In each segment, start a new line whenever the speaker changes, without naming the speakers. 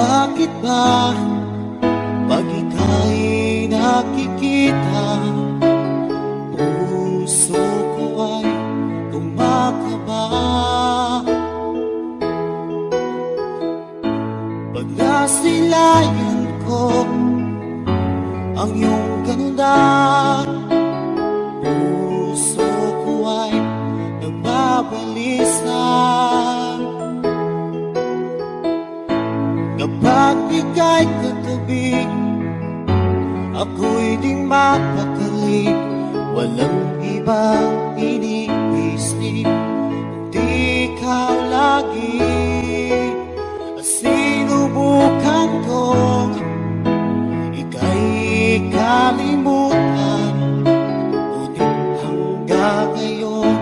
Bakit ba pag ika'y nakikita, puso ko ay kumakaba? Pag nasilayan ko ang iyong ganda, puso ko ay nagbabalisa. Kapag ika'y katabi, ako'y di mapakali. Walang ibang iniisip, kundi ikaw lagi. Sinubukan kong ika'y kalimutan, ngunit hanggang ngayon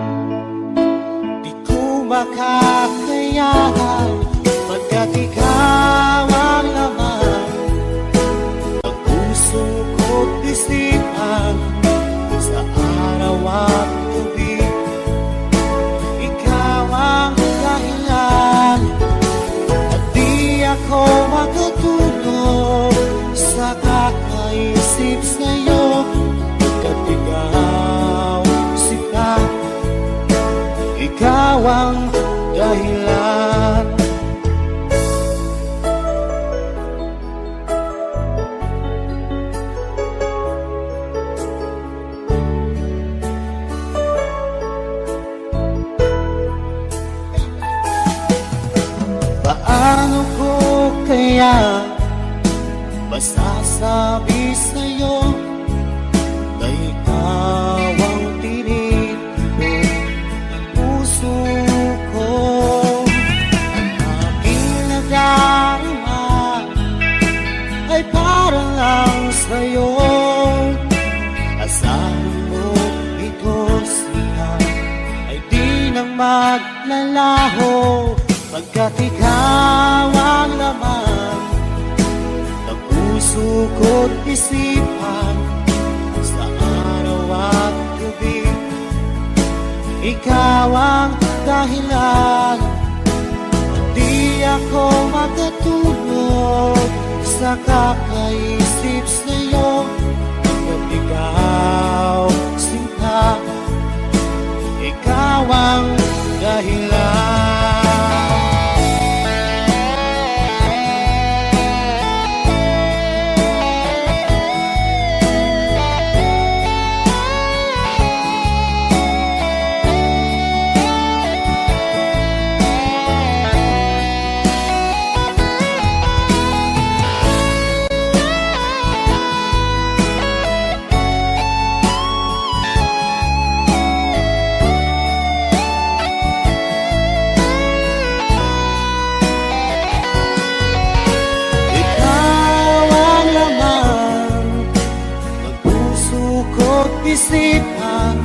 di ko makakayanan. Pagkat ikaw ang laman ng puso ko't isipan, sa araw at gabi ikaw ang dahilan. At di ako makatulog sa kakaisip sa'yo, pagkat ikaw sila, ikaw ang dahilan. Paano ko kaya masasabi sa'yo na ikaw ang tinitibok ng puso ko? Ang aking nadarama ay para lang sa'yo. Asahan mo ito siya ay di nang maglalaho, pagkat ikaw ang laman ng puso ko't isipan, sa araw at gabi ikaw ang dahilan. Di ako makatulog sa kakaisip sa'yo, pagkat ikaw sinta, ikaw ang dahilan. Isipan,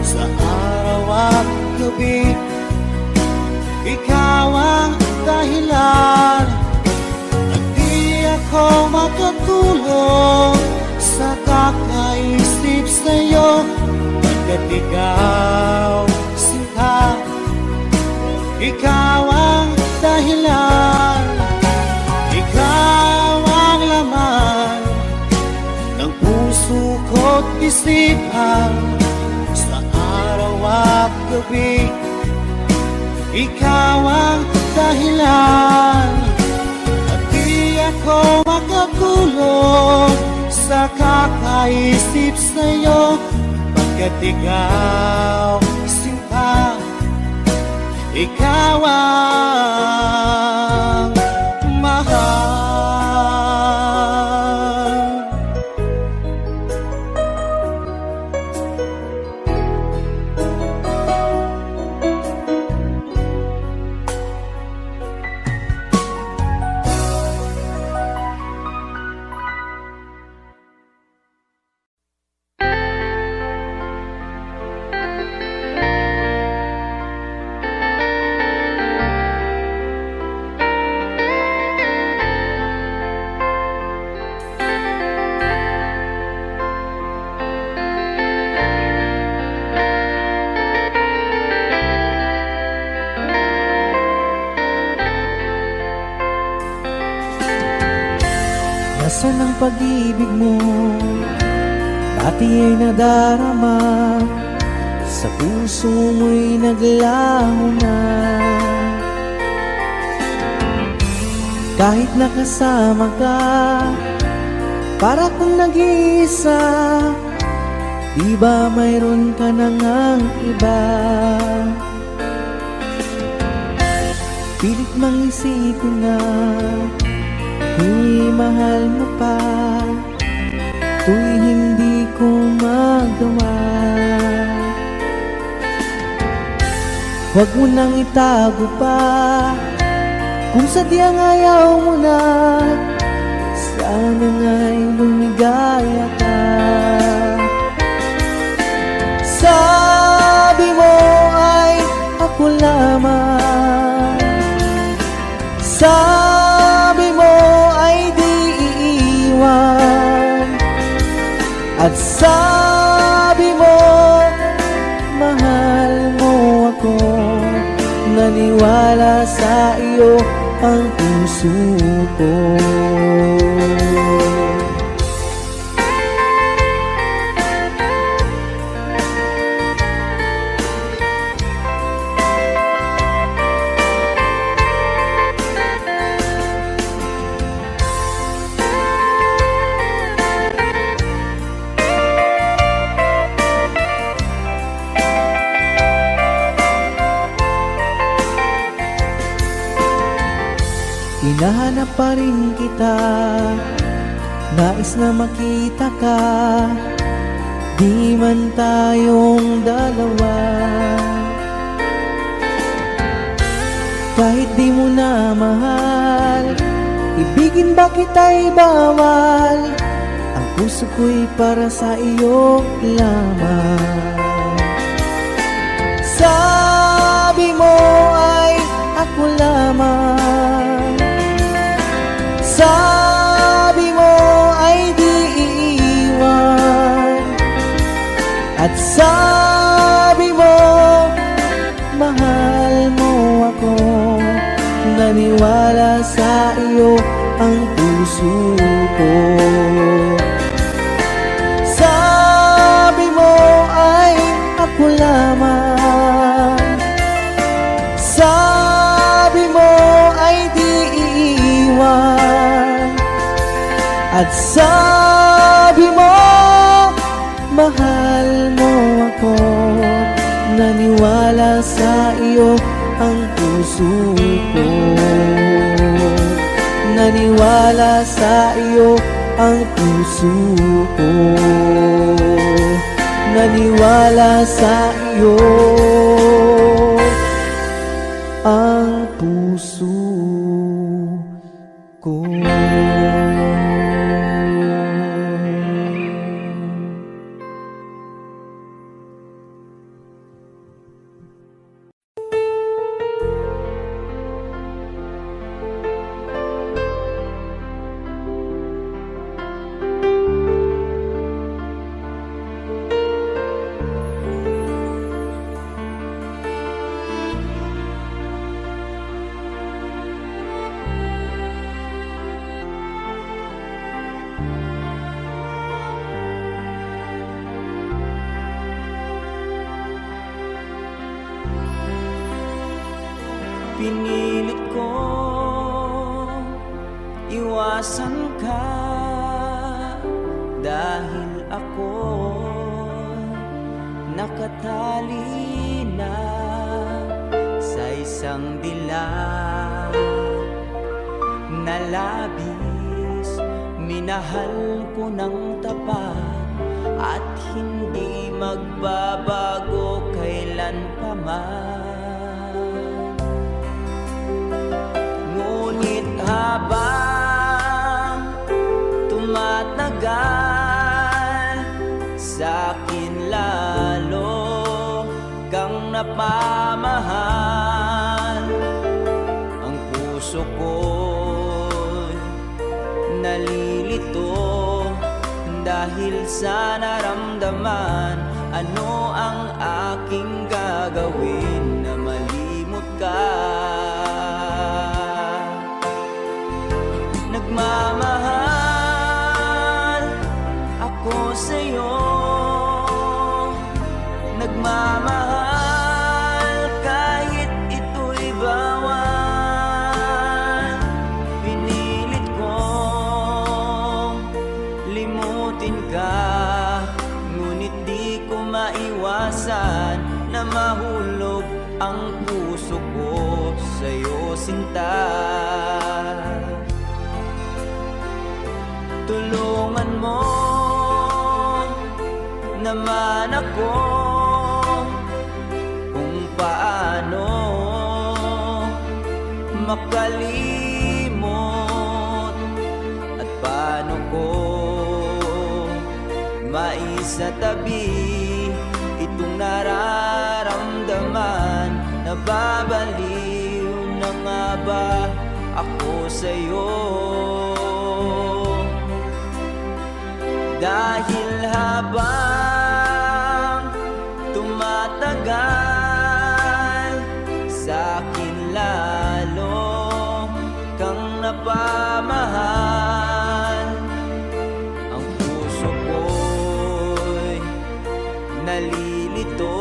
sa araw at gabi ikaw ang dahilan. At di ako makatulog sa kakaisip sa'yo, pagkat ikaw sinta, ikaw ang dahilan. Ikaw ang laman ng puso ko't isipan, sa araw at gabi ikaw ang dahilan. At di ako makatulog sa kakaisip sa'yo, pagkat ikaw sinta, ikaw ang mahal. Asan ang pag-ibig mo? Dati ay nadarama, sa puso mo'y naglaho na. Kahit nakasama ka, para kung nag-iisa, di ba mayroon ka na ngang iba? Pilit mang isipin na di mahal mo pa, to'y hindi ko magawa. Huwag mo nang itago pa, kung sadyang ayaw mo na, sana nga'y lumigaya ka. Sabi mo ay ako lamang, sabi mo ay di iiwan, at sabi mo mahal mo ako. Naniwala sa iyo ang puso ko. Hinahanap pa rin kita, nais na makita ka, di man tayong dalawa. Kahit di mo na mahal, ibigin ba kita'y bawal, ang puso ko'y para sa iyo lamang. Sabi mo ay ako lamang, sabi mo ay di iiwan, at sabi mo mahal mo ako. Naniwala sa iyo ang puso ko. Sabi mo ay ako lamang, sabi mo ay di iiwan, at sabi mo mahal mo ako. Naniwala sa iyo ang puso ko. Naniwala sa iyo ang puso ko. Naniwala sa iyo ang puso ko.
Pinilit ko iwasan ka, dahil ako nakatali na sa isang dilag na labis. Minahal ko ng tapat at hindi magbabago kailan pa man. Ngunit habang tumatagal, sa'kin lalo kang napamahal. Ang puso ko'y nalilito dahil sa naramdaman. Ano ang aking gagawin na malimot ka? Nagmamahal sinta. Tulungan mo naman ako kung paano makalimot at paano ko maisatabi itong nararamdaman. Nababaliw na nga ba ako sa'yo? Dahil habang tumatagal, sa'kin lalo kang napamahal. Ang puso ko'y nalilito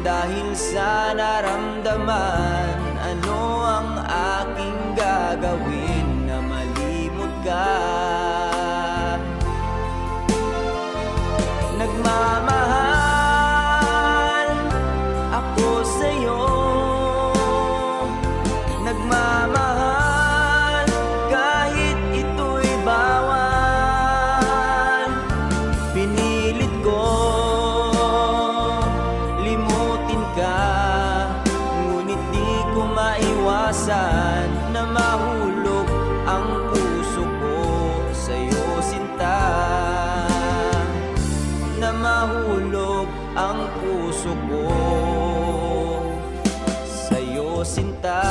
dahil sa naramdaman. Ano ang aking gagawin na malimot ka? Nagmamahal ako sa'yo, nagmamahal kahit ito'y bawal. Pinilit ko limutin ka, ngunit di ko maiwasan na mahulog ang puso ko sa'yo, sinta. Na mahulog ang puso ko sa'yo, sinta.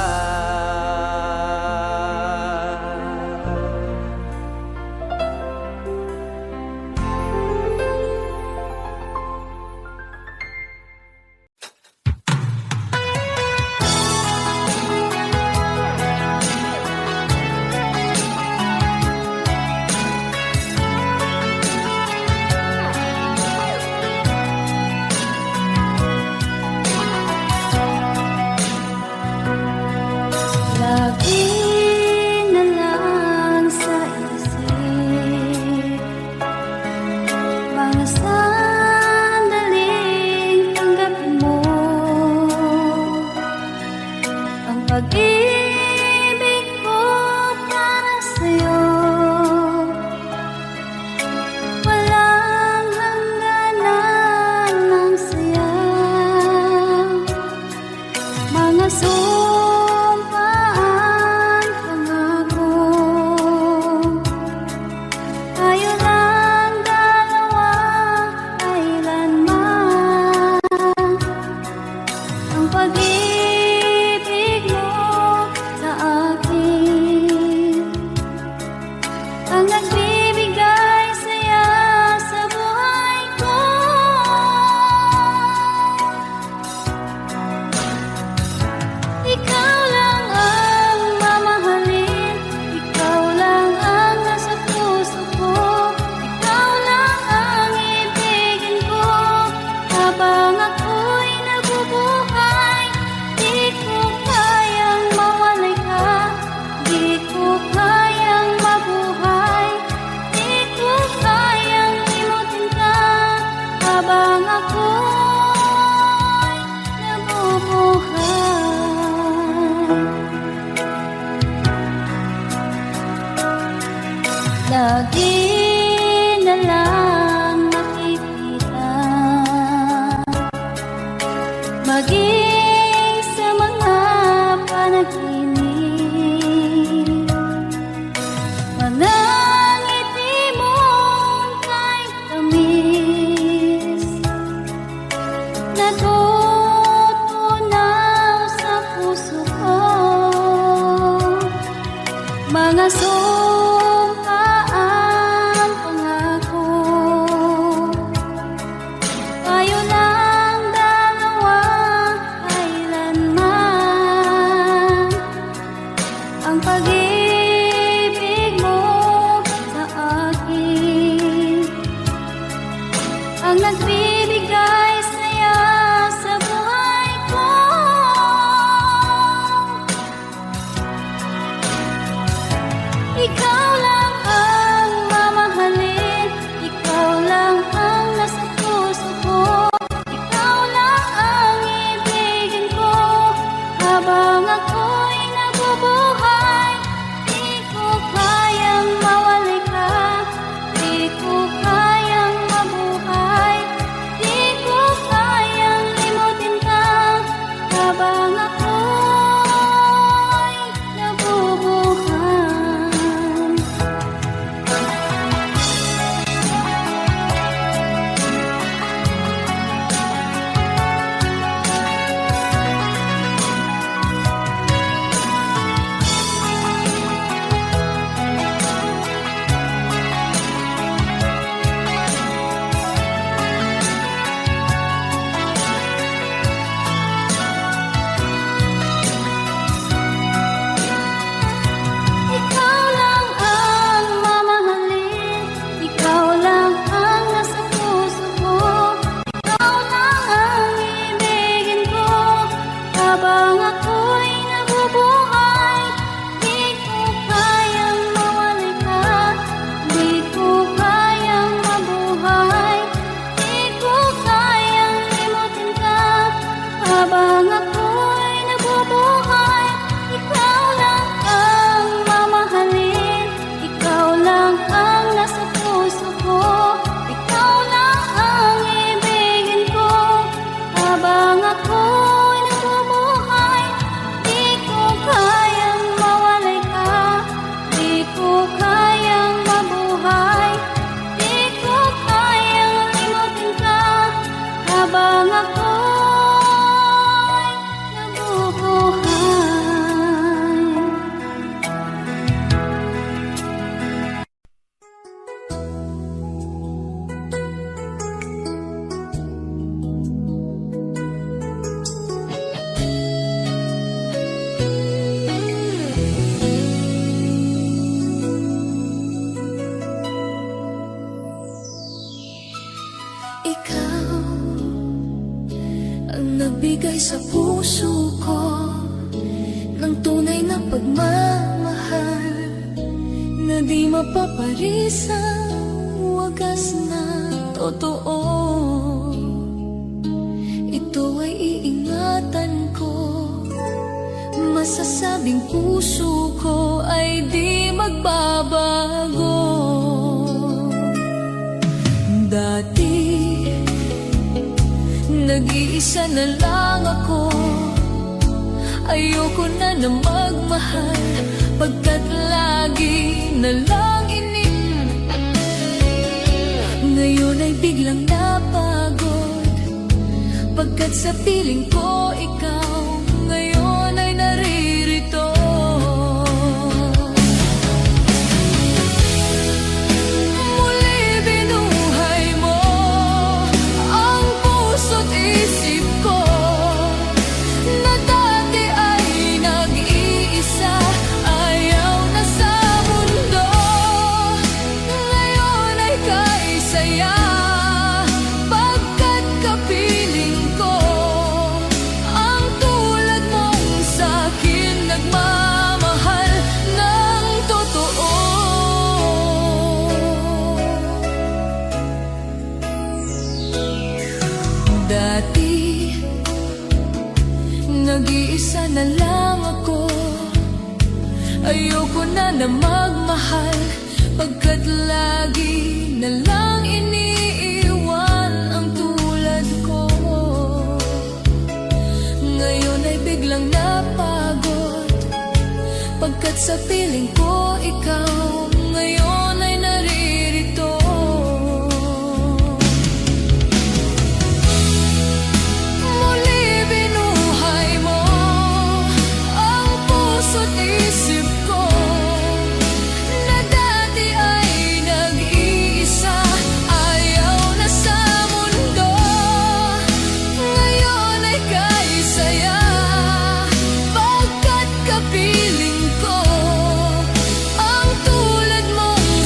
Pag-ibig ko para sa'yo, walang hangganan ng saya. Mga sumpaan, pangako, tayo lang dalawa kailanman. Ang pag-ibig ang nagbibigay saya sa buhay ko. Ikaw lang ang mamahalin, ikaw lang ang nasa puso ko, ikaw lang ang ibigin ko habang ako'y nabubuhay. Di ko kayang mawalay ka, di ko kayang mabuhay, di ko kayang limutin ka habang ako'y nabubuhay. Lagi na lang makikita, maging sa mga panaginip, manangiti mong kay tamis, natutunaw sa puso ko. Mga sumpaan, pangako, tayo lang dalawa kailanman. Ang pag-ibig mo sa akin ang nagbibigay saya sa buhay ko. Ikaw puso ko ng tunay na pagmamahal na di mapaparisang wagas na totoo. Ito ay iingatan ko, masasabing puso ko ay di magbabago. Dati, nag-iisa na lang ako, ayoko na na magmahal, pagkat lagi na lang ngayon ay biglang napagod, pagkat sa piling ko ikaw ngayon ay naririto. Muli binuhay mo ang puso't isip ko, na dati ay nag-iisa, ayaw na sa mundo. Ngayon ay kaisaya, pagkat kapiling ko ang tulad mong sa'kin nagmamahal ng totoo. Dati, nag-iisa na lang ako, ayoko na na magmahal, pagkat lagi na lang iniiwan ang tulad ko. Ngayon ay biglang napagod, pagkat sa piling ko ikaw ngayon ay naririto. Muli binuhay mo ang puso't isip ko, na dati ay nag-iisa, ayaw na sa mundo. Ngayon ay kaisaya, pagkat kapiling ko ang tulad mong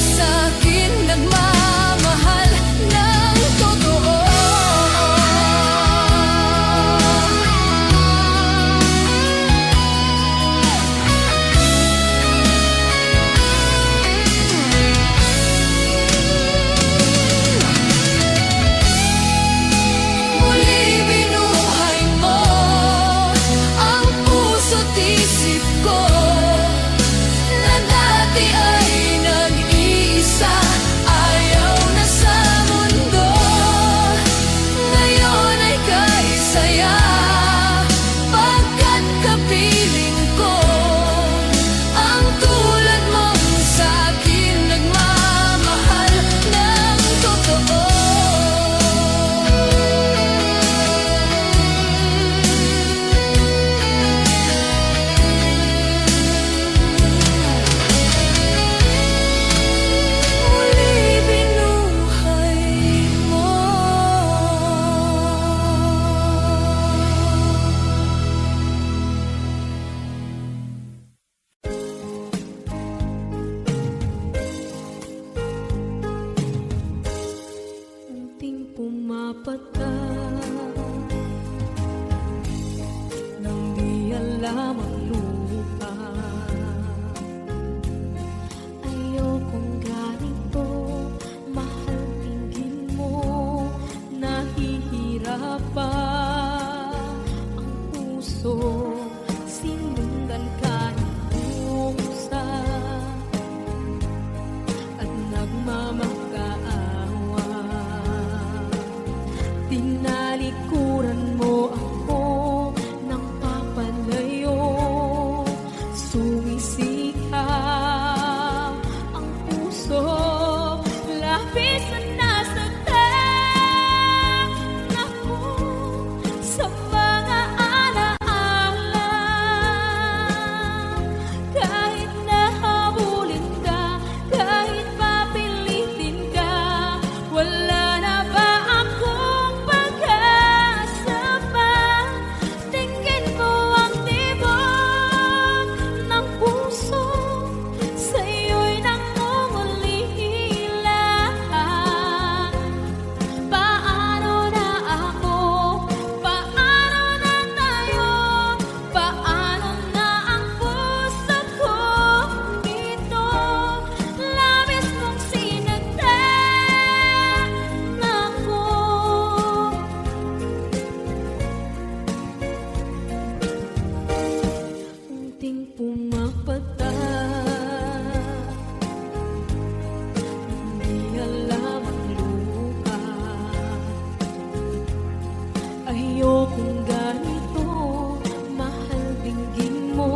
Munting pumapata, hindi alam ang luka. Ayokong ganito, mahal dinggin mo.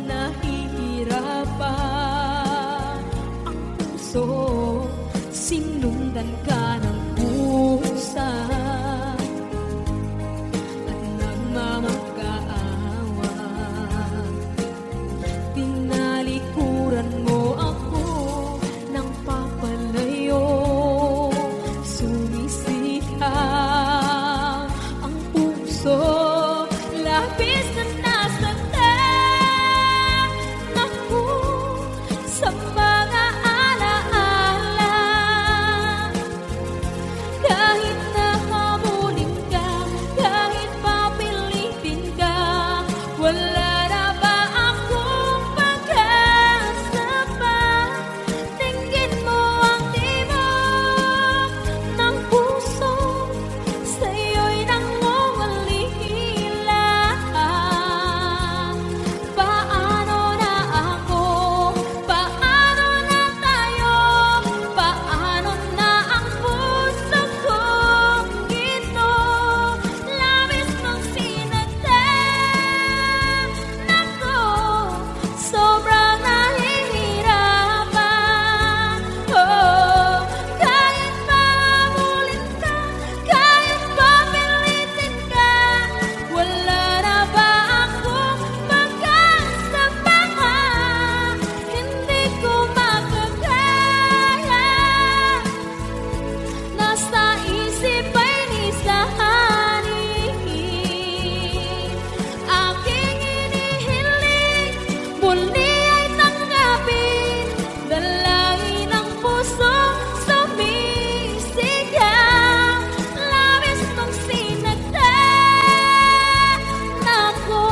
Nahihirapan ang puso, sinundan ka ng pusa at nagmamakaawa. Tinalikuran mo ako ng papalayo, sumisihang ang puso, labis na nasaktan ako sa mga alaala. Kahit nahabulin ka, kahit papilitin ka, wala na ba akong pag-asa pa? Tingin mo ang tibok ng puso, sa'yo'y nangungulila. Paano na ako? Paano na tayo? Paano na ang puso kong ito? Labis mong sinaktan ako, sobrang nahihirapan. Oh, kahit mahabulin ka, kahit papilitin ka, wala na ba akong pag-asa pa? Hindi ko makakaya, nasa isip ay nisahanin. Aking inihiling, muli ay tanggapin, dalangin ang puso sumisigaw. Labis mong sinaktan ako.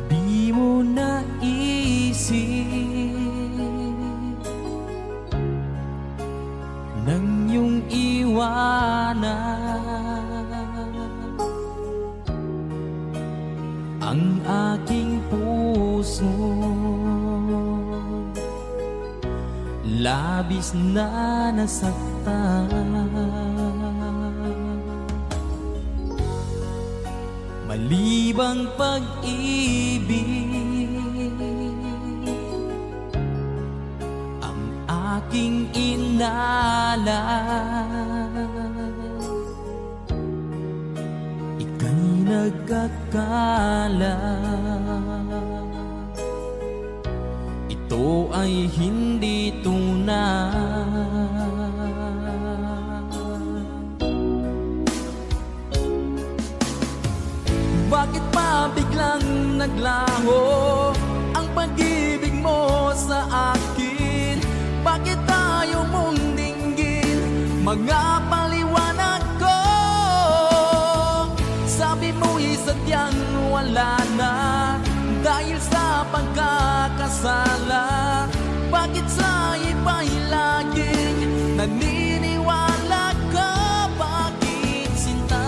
Di mo naisip nang iyong iwanan ang aking puso, labis na nasaktan. Malibang pag-ibig ang aking inalan. Ika'y nagkakala, ito ay hindi tunay. Bakit pa biglang naglaho ang pag-ibig mo sa akin? Bakit tayo mong dinggin mga paliwanag ko? Sabi mo'y sadyang wala na dahil sa pagkakasala. Bakit sa iba'y laging naniniwala ka? Bakit sinta?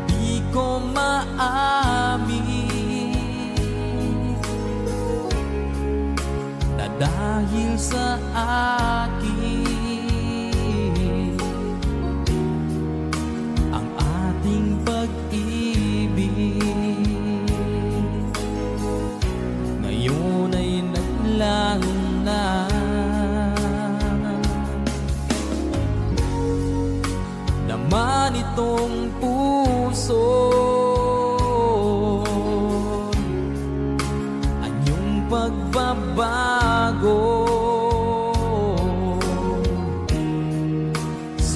Di ko maamin na dahil sa akin ang ating pag-ibig ngayon ay naglaho na. Naman itong puso anyong pagbabago.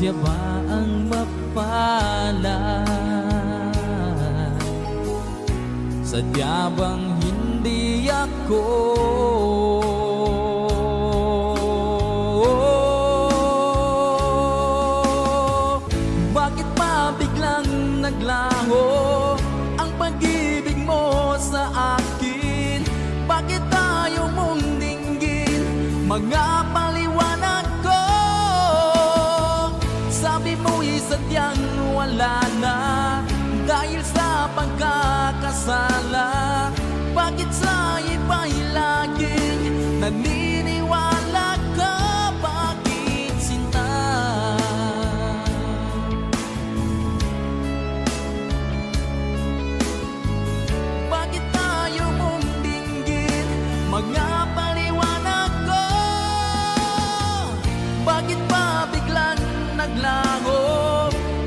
siya ba ang mapalad? Sadya bang hindi ako? Bakit pa biglang naglaho ang pag-ibig mo sa akin? Bakit tayo mong dinggin mga paliwanag ko? Sabi mo'y sadyang wala na dahil sa pagkakasala. Bakit sa iba'y laging naniniwala ka? Bakit sinta? Bakit tayo mong dinggin mga paliwanag ko? Bakit pa biglang naglaho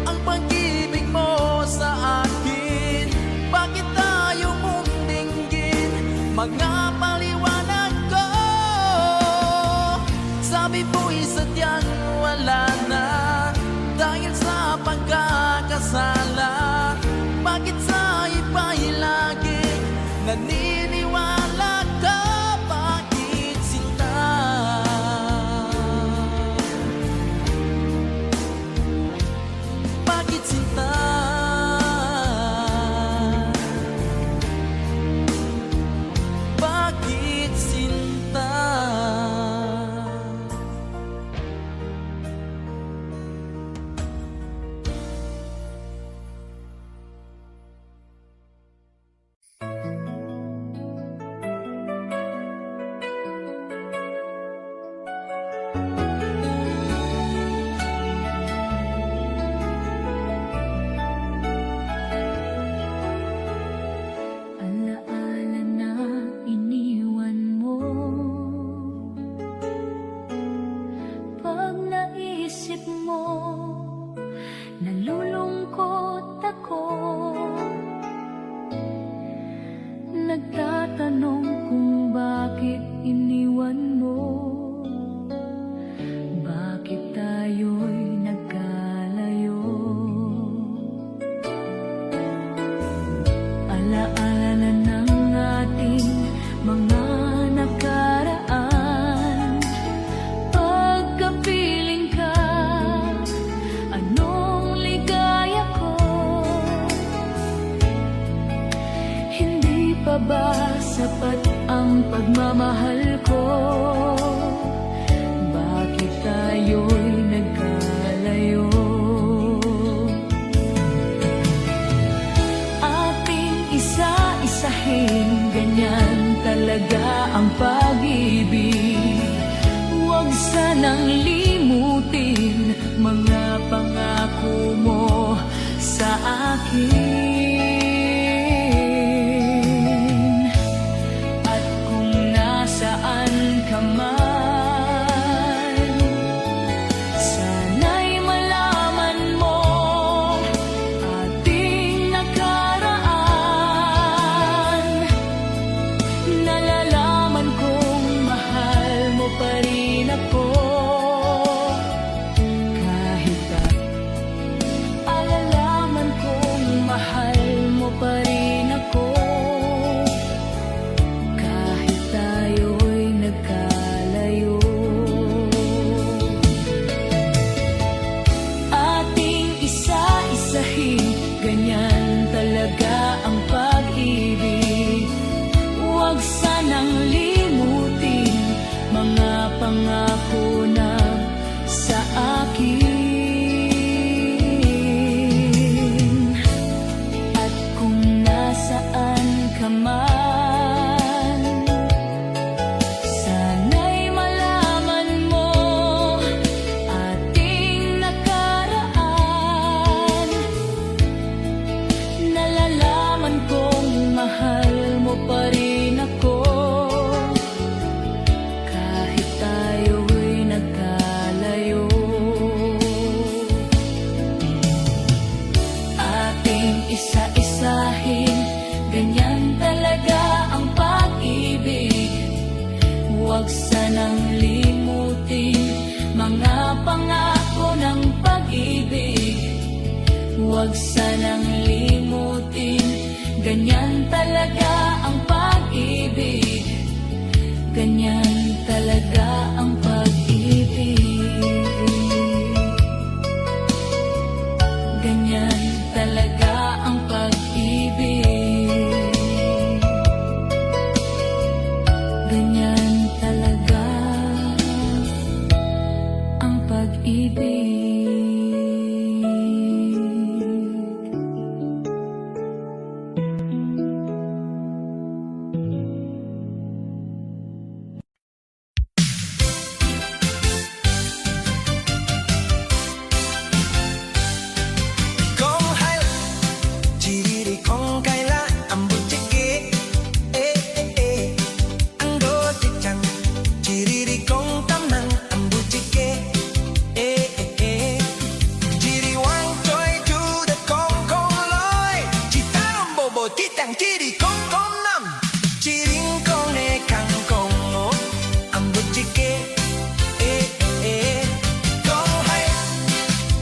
ang pag-ibig mo sa akin? Bakit tayo mong dinggin mga paliwanag ko? Sabi mo'y sadyang wala na dahil sa pagkakasala. Bakit sa iba'y laging naniniwala ka? Bakit sinta? Bakit sinta? Bakit sinta?
Alaala na iniwan mo. Pag naisip mo, nalulungkot ako. Nagtatanong kung bakit iniwan mo. Bakit tayo'y nagkalayo? Alaala na ng ating mga nakaraan. Pagkapiling ka, anong ligaya ko? Hindi pa ba sapat ang pagmamahal ko? Bakit tayo'y nagkalayo? Ating isa-isahin, ganyan talaga ang pag-ibig. Huwag sanang limutin mga pangako mo sa akin. At kung nasaan ka man, sana'y malaman mo ating nakaraan. Nalalaman kong mahal mo pa rin ako. Kahit alalaman kong mahal mo pa rin ako. Kahit tayo'y nagkalayo. mga pangako ng pag-ibig. Huwag sanang limutin, ganyan talaga ang pag-ibig. Ganyan talaga ang pag-ibig. Ganyan talaga ang pag-ibig. Ganyan talaga ang pag-ibig.
Kung hayla, chiriri kung kaila, ang butiki, ang gotichang, chiriri kung tamang, ang butiki, chiri wang choy chu the kong kong loy, chitarong bobo titang chiri kong kong nam, chiring kong ne kang kong mo, ang butiki, kong hayla,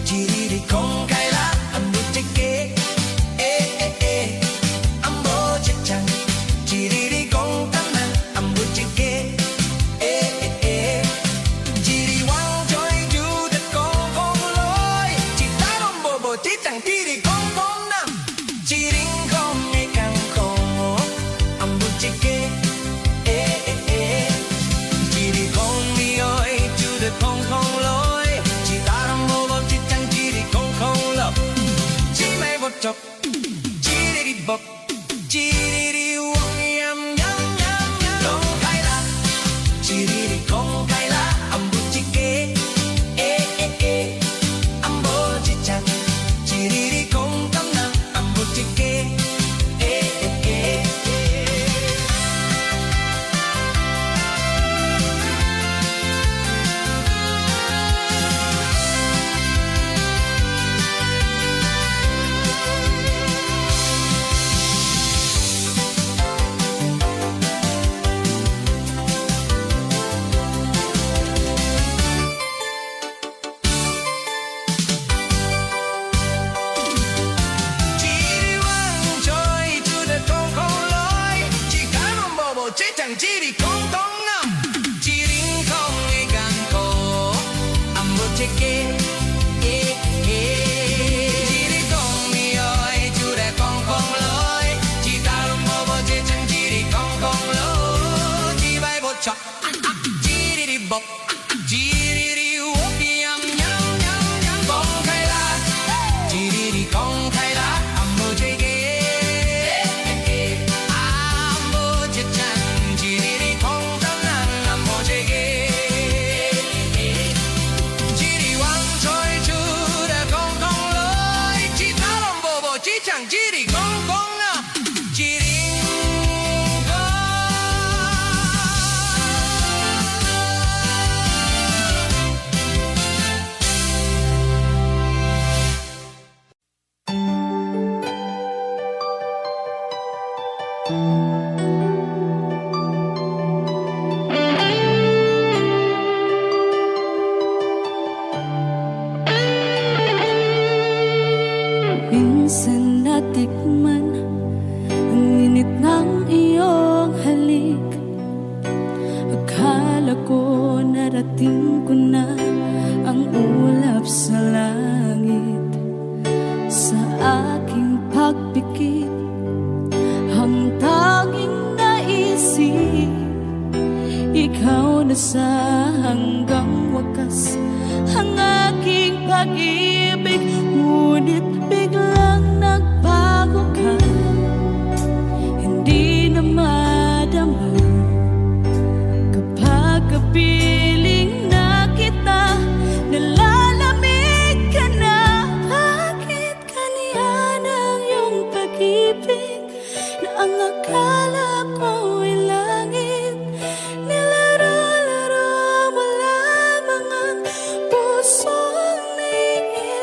chiriri kong kaila, ang butiki, ang bochechang, chiriri kong taman, ang butiki, chiri wang choy chu the kong kong loy, chitarong bobo titang chiri kong kong nam, chiring kong ikang kong mo, ang butiki, chiri kong mioy chu the kong kong loy, chitarong bobo titang chiri kong kong lo, chi mai bot chop, chiri bok, chiri wong yam yam yam yam, kong kaila, chiri kong kaila, ang butiki, ang bochechang, chiri kong tamang, ang butiki, chiri wang choy chu the kong kong loy, chikarong bobo chechang chiri kong kong nam, chiring kong ikang ko, ang butiki, chiri kong mioy chu the kong kong loy, chikarong bobo chechang chiri kong kong lo, chi bai bot chop, chiri bok, chiri wok yam yam yam yam, kong kaila, chiri kong kaila, ang butiki, ang bochechang, chiri kong taman, ang butiki, chiri wang choy chu the kong kong loy, chitarong bobo chichang, chiri kong kong na, chiring kong.
Minsan natikman ang init ng iyong halik. Akala ko narating ko na ang ulap sa langit. Sa aking pagpikit, ang tanging naisip, ikaw na sa hanggang wakas ang aking pag-ibig. Ngunit biglang nagbago ka, hindi na madama kapag kapiling na kita. Nalalamig ka na, bakit kaniya ng iyong pag-ibig na ang akala ko ay langit? Nilaro-laro mo lamang ang pusong naiiyak.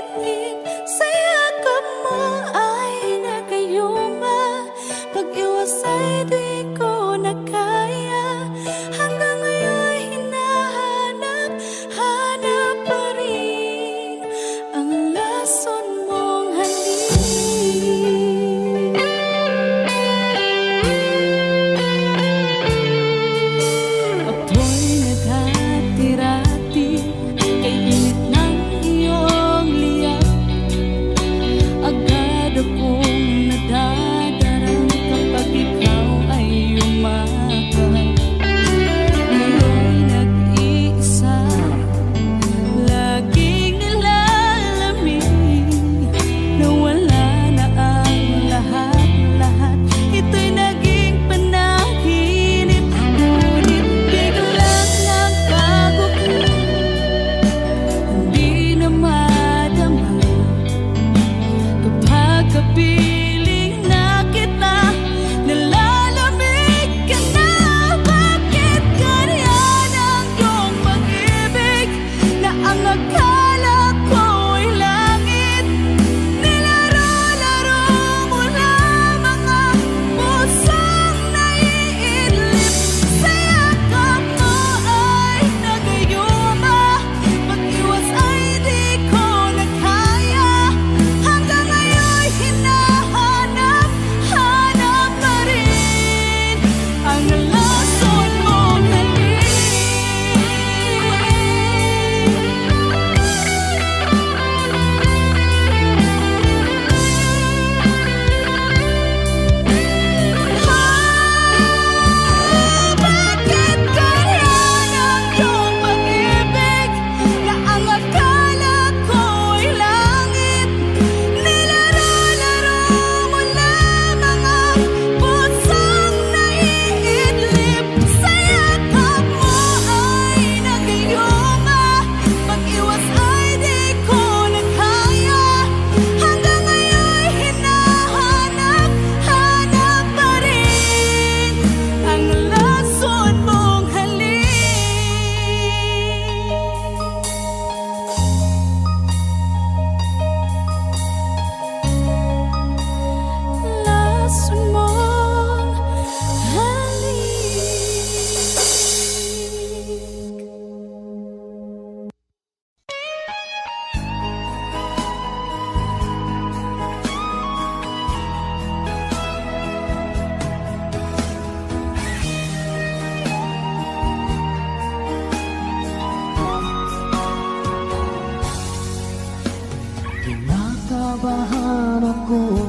Kinakabahan ako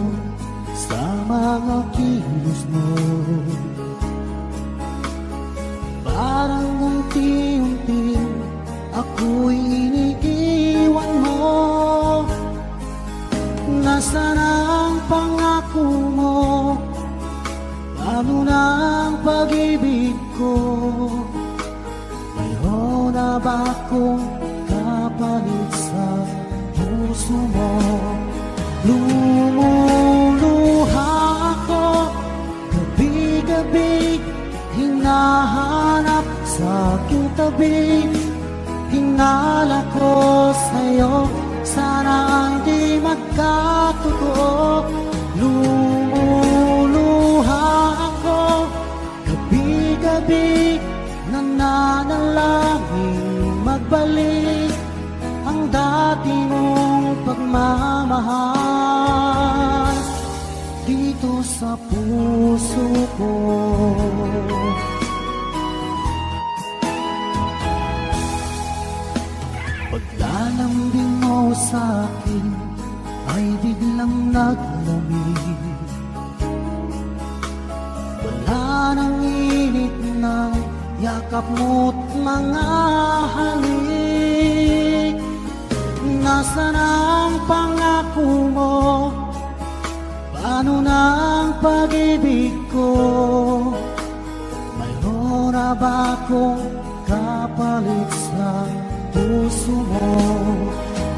sa mga kilos mo. Parang unti-unti ako'y iniiwan mo. Nasaan ang pangako mo? Paano na ang pag-ibig ko? Mayroon na ba akong kapalit sa puso mo? Lumuluha ako gabi-gabi, hinahanap sa aking tabi. Hinala ko sa'yo, sana hindi magkatotoo. Lumuluha ako gabi-gabi, nananalangin magbalik ang dati mong pagmamahal dito sa puso ko. Paglalambing mo sa'kin ay biglang naglamig. Wala nang init na yakap mo't mga halik. Nasaan ang pangako mo? Paano na ang pag-ibig ko? Mayroon na ba akong kapalit sa puso mo?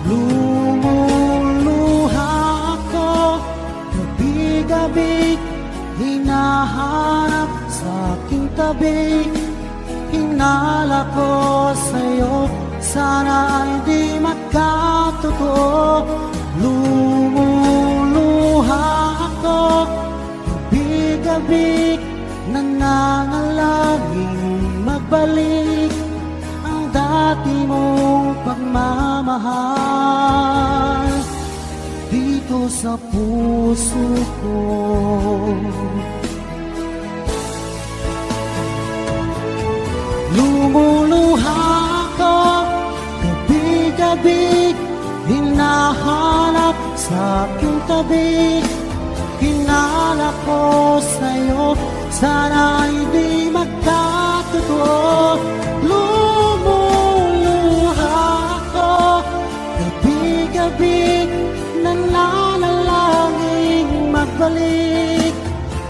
Lumuluha ako gabi-gabi, hinahanap sa aking tabi. Hinala ko sa'yo, sana hindi magkatotoo. Lumuluha ako gabi-gabi, nananalangin magbalik ang dati mong pagmamahal dito sa puso ko. Lumuluha ako gabi-gabi, hinahanap sa aking tabi. Hinala ko sa'yo, sana hindi magkatotoo. Lumuluha ako gabi-gabi, nananalangin magbalik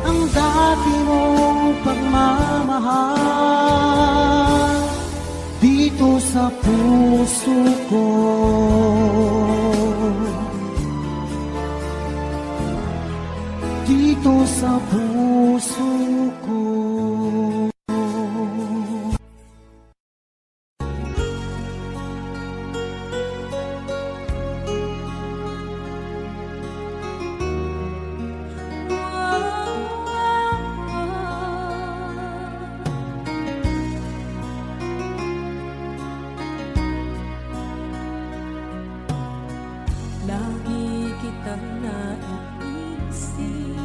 ang dati mong pagmamahal dito sa puso ko. Dito sa puso ko.
Lagi kitang naisip,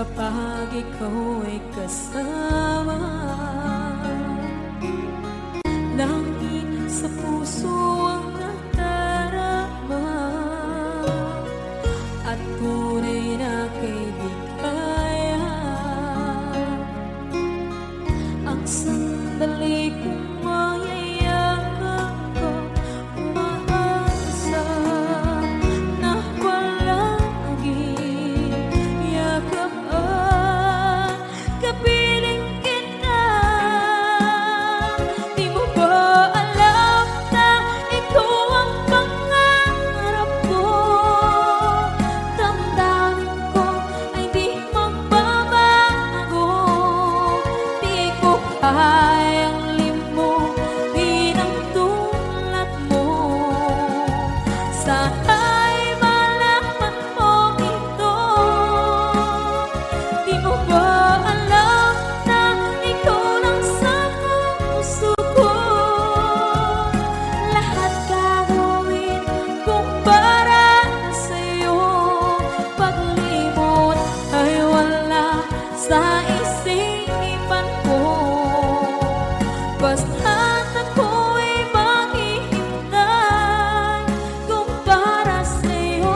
kapag ikaw ay kasama. Langit sa puso ang nadarama, at tunay na kaibigan. Ang sandali kong mayayakap ko, umaasa na palaging yakap at kapiling kita. Di mo ba alam na ikaw ang pangarap ko? Damdamin ko ay di magbabago. Di ko kayang limutin ang tulad mo. Sana'y malaman mo ito. Di mo ba alam na ikaw lang sa puso ko? Lahat gagawin kung para sa'yo. Paglimot ay wala sa isipan ko. Basta't ako'y maghihintay kung para sa'yo.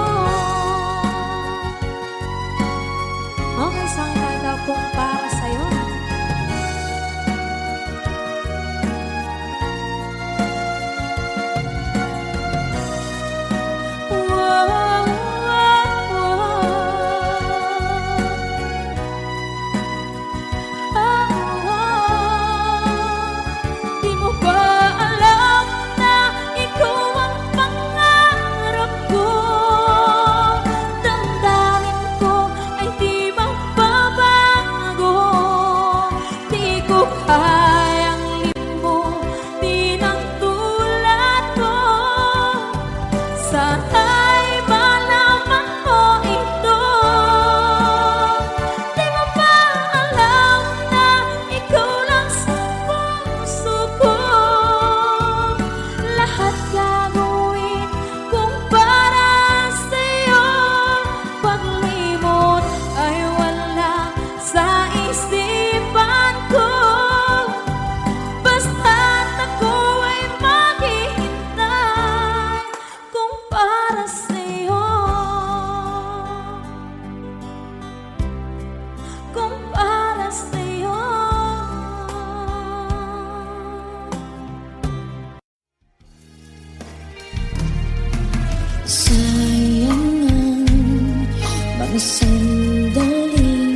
Okay, saan ka daw kung para sa'yo? Di mo ba alam na ikaw ang pangarap ko? Damdamin ko ay di magbabago. Di ko kayang limutin ang tulad ko. Sana'y malaman mo ito. Di mo ba alam na ikaw lang sa puso ko? Lahat gagawin kung para sa'yo. Paglimot ay wala sa isipan ko. Basta't ako ay maghihintay kung para sa'yo. Kung para sa'yo.
Sayang ang mga sandaling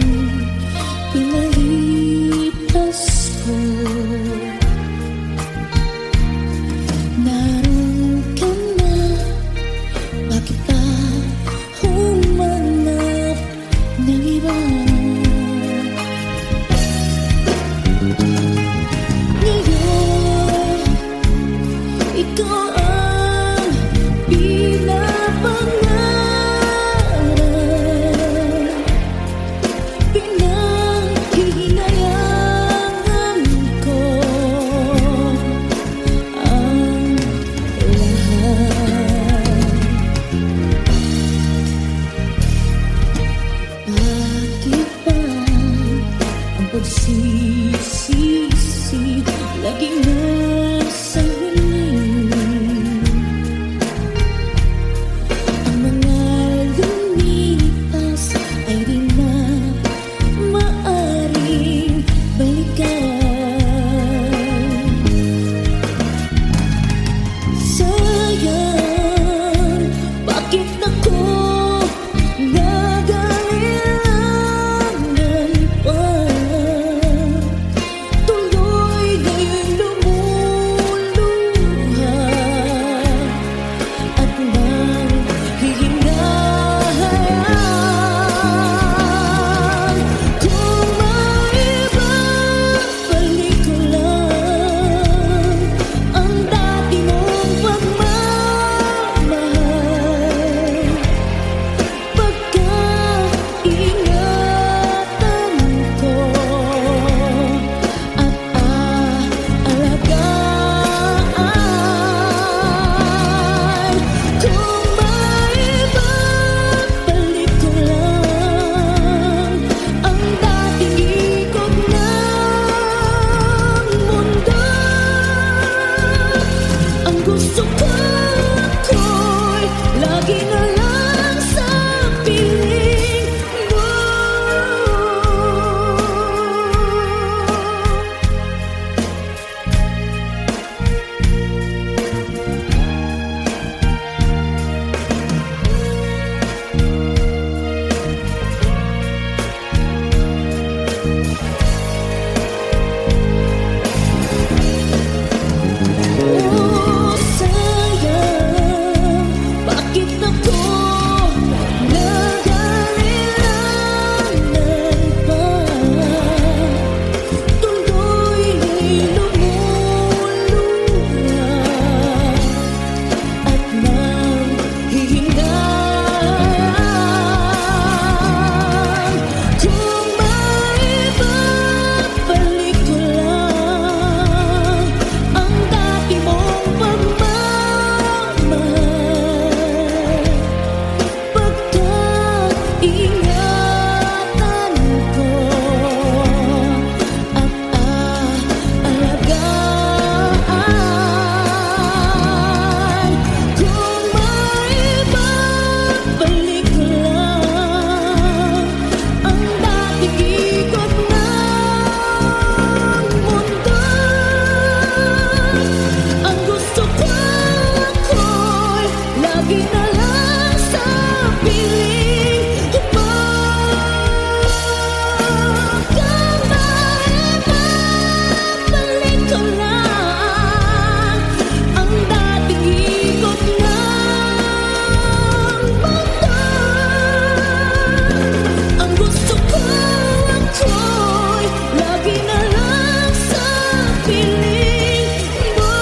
pinalipas ko. Naroon ka na, bakit pa humanap ng iba? Ngayon, ikaw ang pinapangarap.
sa piling mo. Kamay, mabalik ko lang ang dating ikot ng mundo. Ang gusto ko ako'y lagi na lang sa piling mo.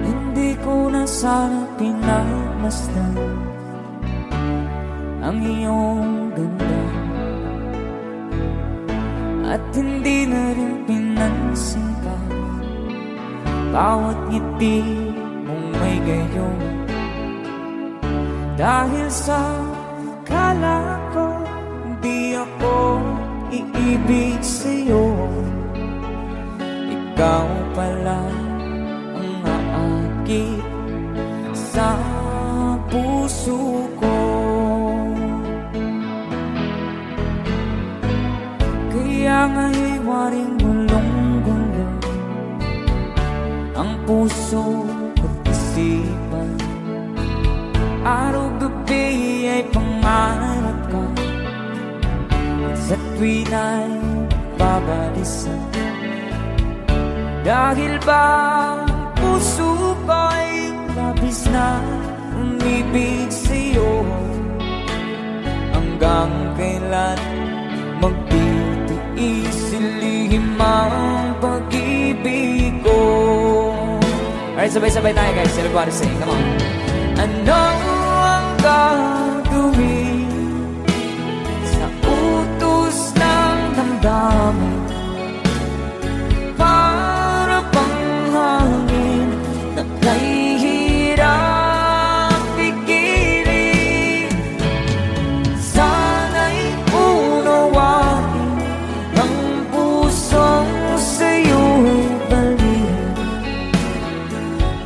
Hindi ko na sana pinagmasdan ang iyong ganda, at hindi na rin pinansin pa bawat ngiti mong may gayon. Dahil sa kala ko hindi ako iibig sa'yo, ikaw pala ang aakit sa puso ko. Kaya nga'y waring gulong-gulo ang puso at isipan. Araw-gabi ay pangarap ka, at sa tuwin ay babalisan. Dahil ba ang puso ko'y labis na umibig sa'yo, hanggang kailan magtitiis silihim ang pag-ibig ko. Alright, sabay-sabay tayo guys. Everybody sing, come on. Ano ang gagawin sa utos ng damdamin? Para bang hangin na kay hirap pigilan. Sana'y unawain ang pusong sa'yo'y balikan.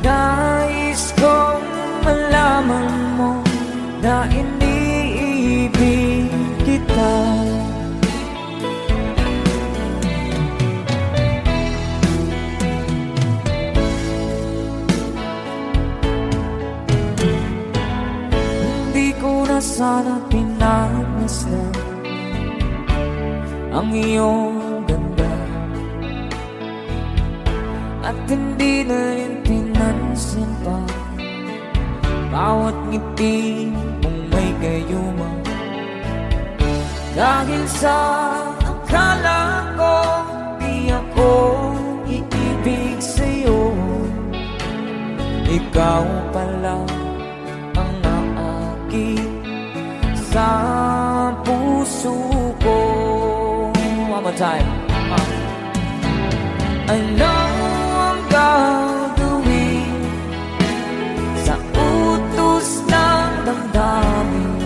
Nais kong malaman mo na iniibig kita. Hindi ko na sana pinagmasdan ang iyong ganda, at hindi na rin pinansin pa bawat ngiti mong may gayuma. Dahil sa akala ko di ako iibig sa'yo, ikaw pala ang aakit sa puso ko. One more time. Ano ang gagawin sa utos ng damdamin?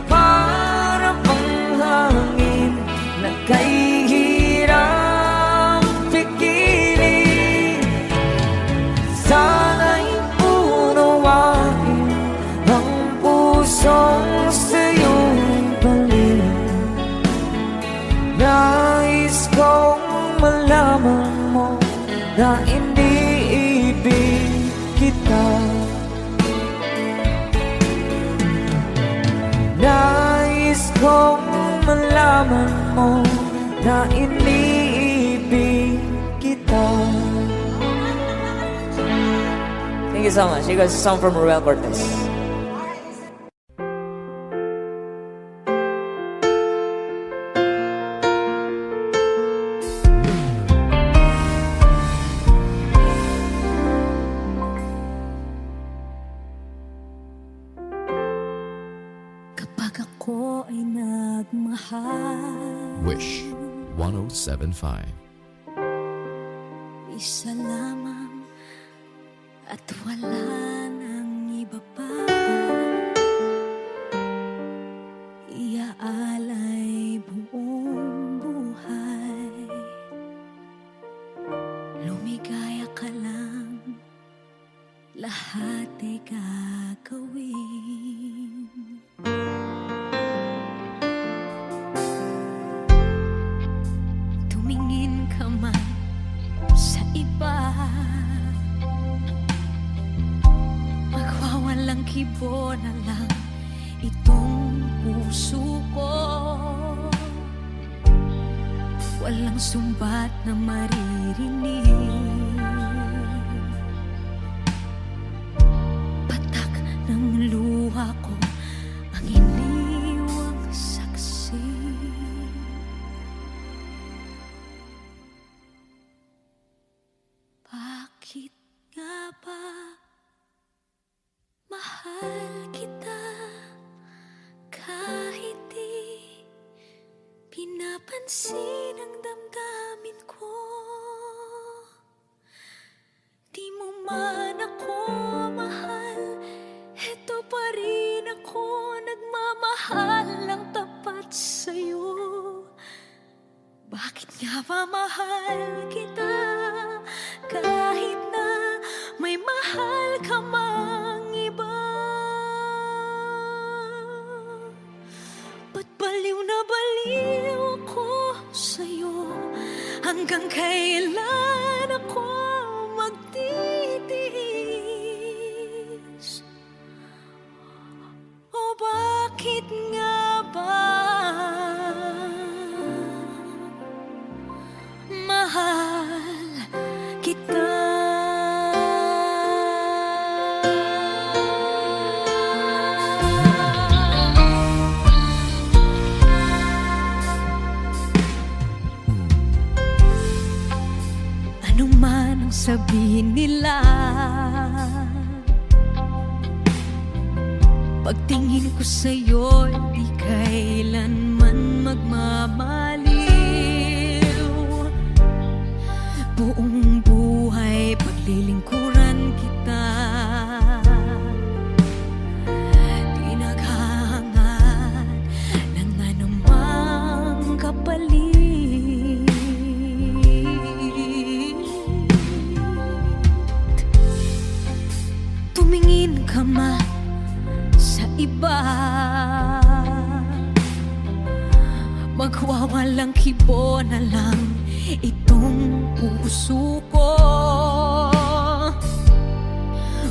Para bang hangin na kay hirap pigilan. Sana'y unawain ang pusong sa'yo'y balikan. Nais kong malaman mo na iniibig kita. Nais kong malaman mo na iniibig kita. Thank you so much. You guys, a song from Ruel Cortez.
Kapag ako ay nagmahal,
Wish 1075.
isa lamang at wala nang iba pa. Iaalay buong buhay, lumigaya ka lang lahat ay gagawin. Tumingin ka man sa iba, magwawalang kibo na lang itong puso ko. Walang sumbat na maririnig, patak ng luha ko ang iniwang saksi. Bakit nga ba mahal kita kahit di pinapansin ang damdamin ko? Di mo man ako mahal, eto pa rin ako nagmamahal ng tapat sa'yo. Bakit nga ba mahal kita kahit na may mahal ka mang iba? Ba't baliw na baliw ako sa'yo? Hanggang kailan ako magtitiis? O bakit nga ba mahal kita? Ano man ang sabihin nila, pagtingin ko sa'yo, di kailanman magmamaliw. Buong buhay paglilingkuran kita, di naghahangad ng anumang kapalit. Tumingin ka man sa iba, magwawalang kibo na lang itong puso ko.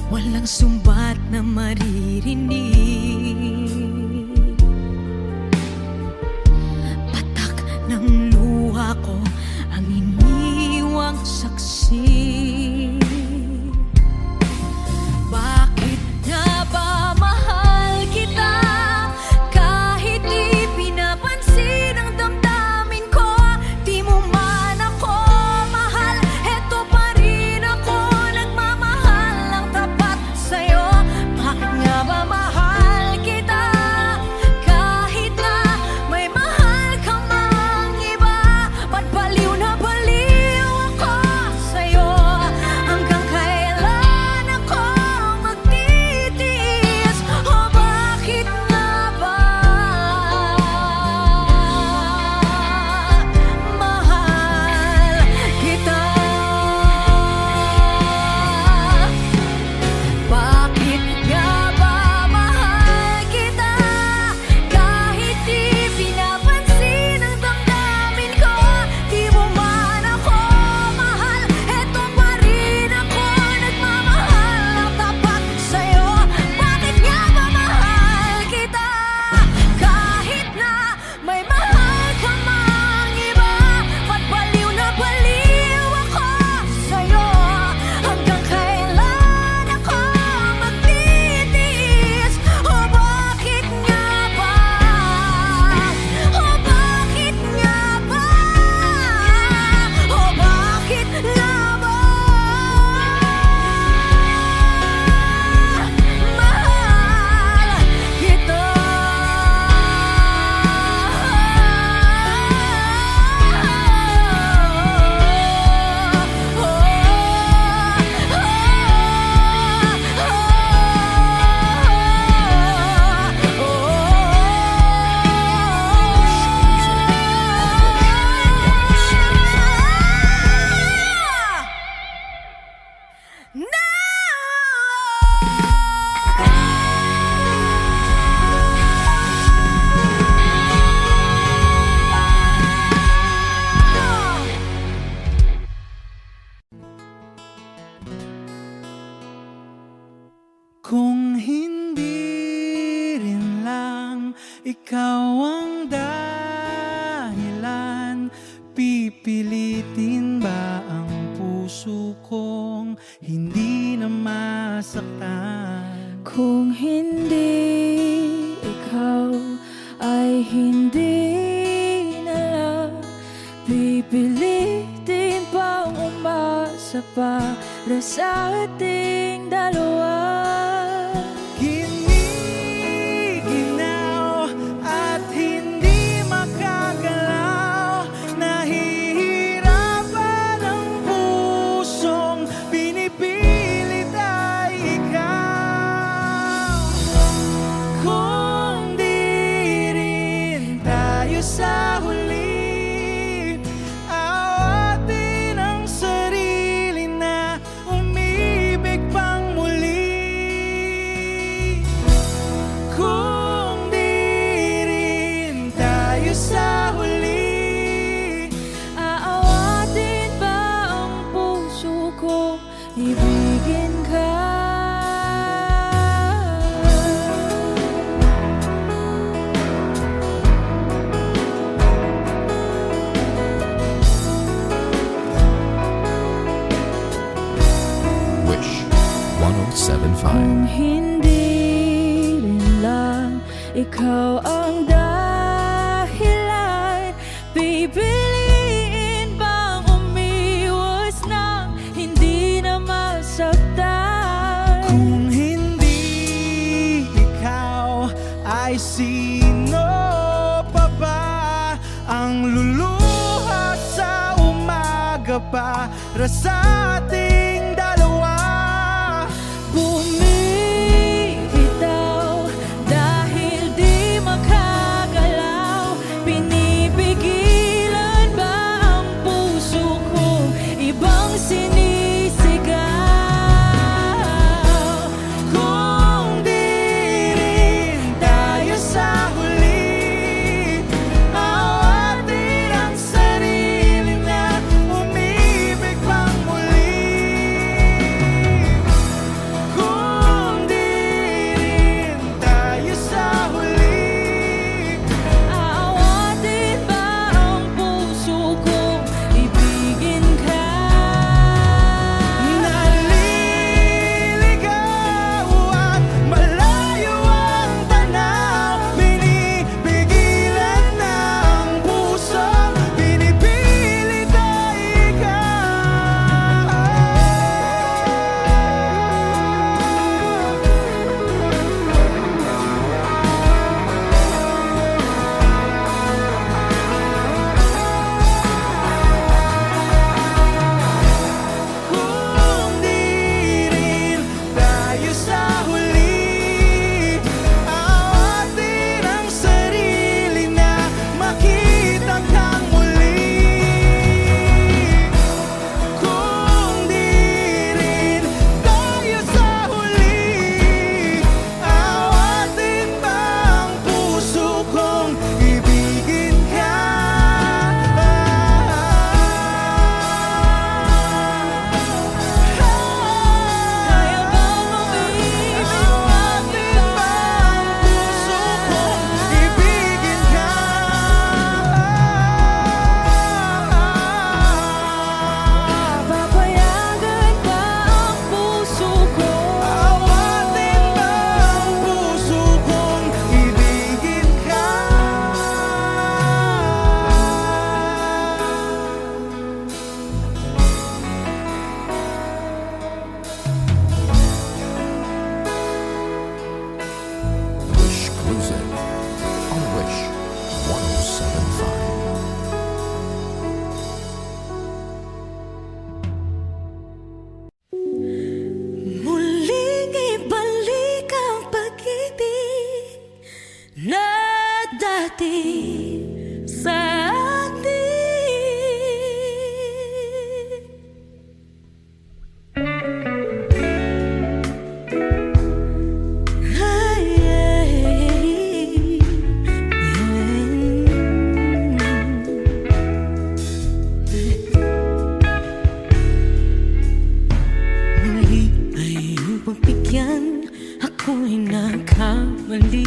Walang sumbat na maririnig, patak ng luha ko ang iniwang saksi. Bakit nga ba mahal kita kahit di pinapansin ang damdamin ko? Di mo man ako mahal, eto pa rin ako nagmamahal ng tapat sa'yo. Bakit nga ba mahal kita
ikaw ang dahilan. Pipilitin ba ang puso kong hindi na masaktan?
Kung hindi ikaw ay hindi na lang, pipilitin pang umasa para sa ating dalawa.
Giniginaw at hindi makagalaw, nahihirapan ang pusong pinipilit ay ikaw. Kung di rin tayo sa huli, awatin ang sarili na umibig pang muli. Kung di rin tayo sa huli,
Aawatin ba ang puso ko, ibigin ka?
Wish 1075.
Kung hindi rin lang ikaw ang dahilan, pipiliin bang umiwas nang hindi na masaktan?
kung hindi ikaw, ay sino pa ba ang luluha sa umaga para sa ating dalawa?
Bumibitaw dahil di makagalaw, pinipigilan ba ang puso kong ibang sinisigaw?
Kung di rin tayo sa huli, awatin ang sarili na umibig pang muli. Kung di rin tayo sa huli,
Aawatin ba ang puso kong ibigin ka?
naliligaw at malayo ang tanaw, pinipigilan ng puso, pinipilit ay ikaw. Kung di rin tayo sa huli, awatin ang sarili na makita kang muli. Kung di rin tayo sa huli, awatin ba ang puso kong ibigin ka?
Kaya bang umibig
Awatin ba ang puso kong ibigin ka?
Papayagan ba ang puso ko?
Awatin ba ang puso kong ibigin ka?
Wish Cruiser on Wish 1075.
Muling ibalik ang pag-ibig na dati sa atin. Ay, muli ay iyong pagbigyan, ako'y nagkamali.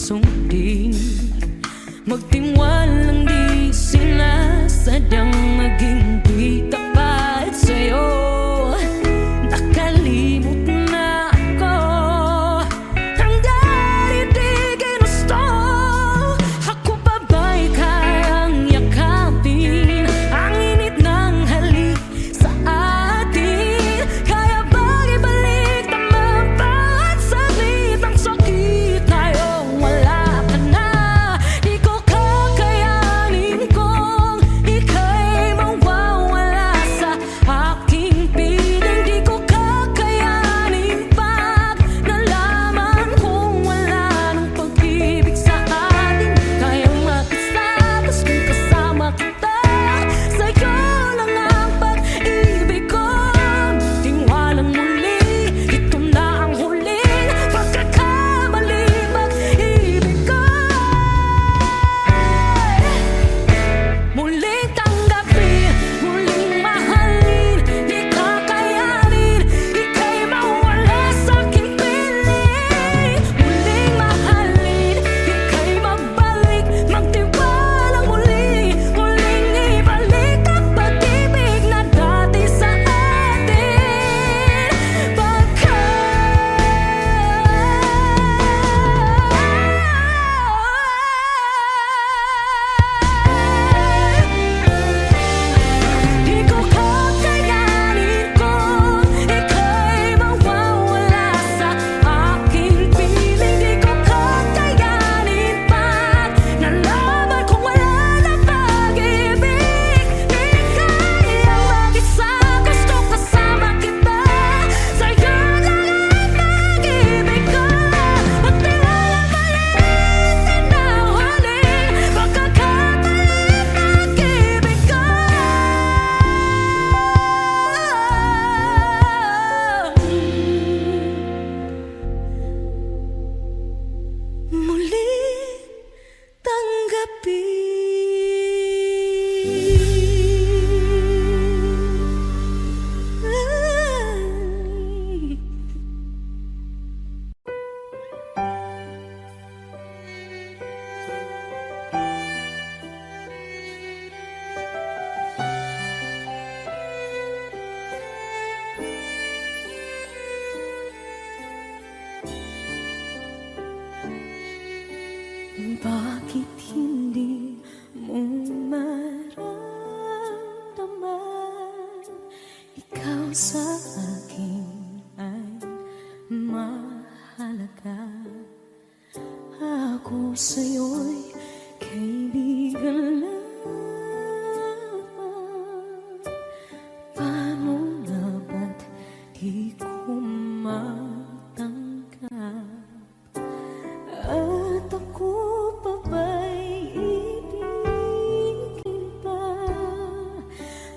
sundin. Magtiwalang di sinasadyang maging di tapat sa'yo. Nakalimot na ako, hanggang di ginusto. Ako pa ba'y kayang yakapin ang init ng halik sa atin? Kaya ba'y ibalik naman bawat saglit ang sakit ngayong wala ka na? Di ko kakayanin kung ika'y mawawala sa aking piling. Di ko kakayanin pag nalaman kong wala nang pag-ibig sa atin. Kayang makisabas kung kasama kita, sa'yo lang ang pag-ibig ko. Tiwalang muli, ito na ang huling pagkakamali, pag-ibig ko. Muling tanggapin, muling mahalin, di kakayanin ika'y mawala sa aking piling. Muling mahalin, ika'y magbalik, magtiwalang muli, muling ibalik ang pag-ibig na dati sa atin. Di ko kakayanin kung ika'y mawawala sa aking piling. Di ko kakayanin pag nalaman kong wala na pag-ibig. Di kayang mag-isa, gusto kasama kita, sa'yo lang ang pag-ibig ko. Magtiwalang maliit na huling pagkakamaling pag-ibig ko. Muling tanggapin. Bakit hindi mo maramdaman ikaw sa akin ay mahalaga? Ako sa'yo'y kaibigan lamang. Paano nga ba't di ko matanggap? At ako pa ba'y ibigin pa?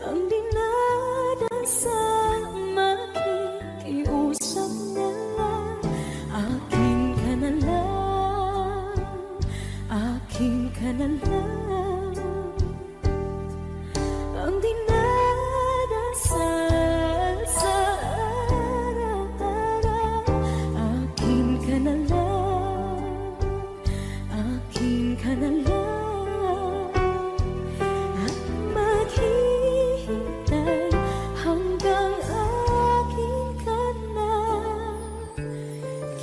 Ang dinadasal, makikiusap na lang. Akin ka na lang, akin ka na lang. Ang dinadasal sa araw-araw. Akin ka na lang, akin ka na lang. At maghihintay hanggang akin ka na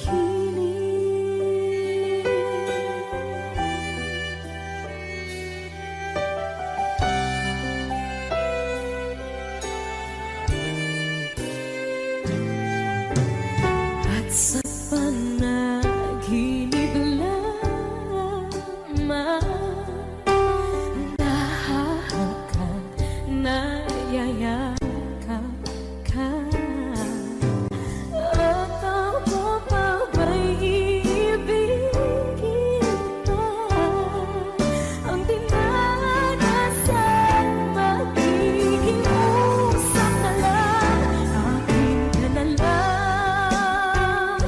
kilig. At sa panaginip lamang nahahagkan, nayayakap ka. At ako pa ba'y iibigin pa? Ang dinadasal, magiging usap na lang. Akin ka na lang,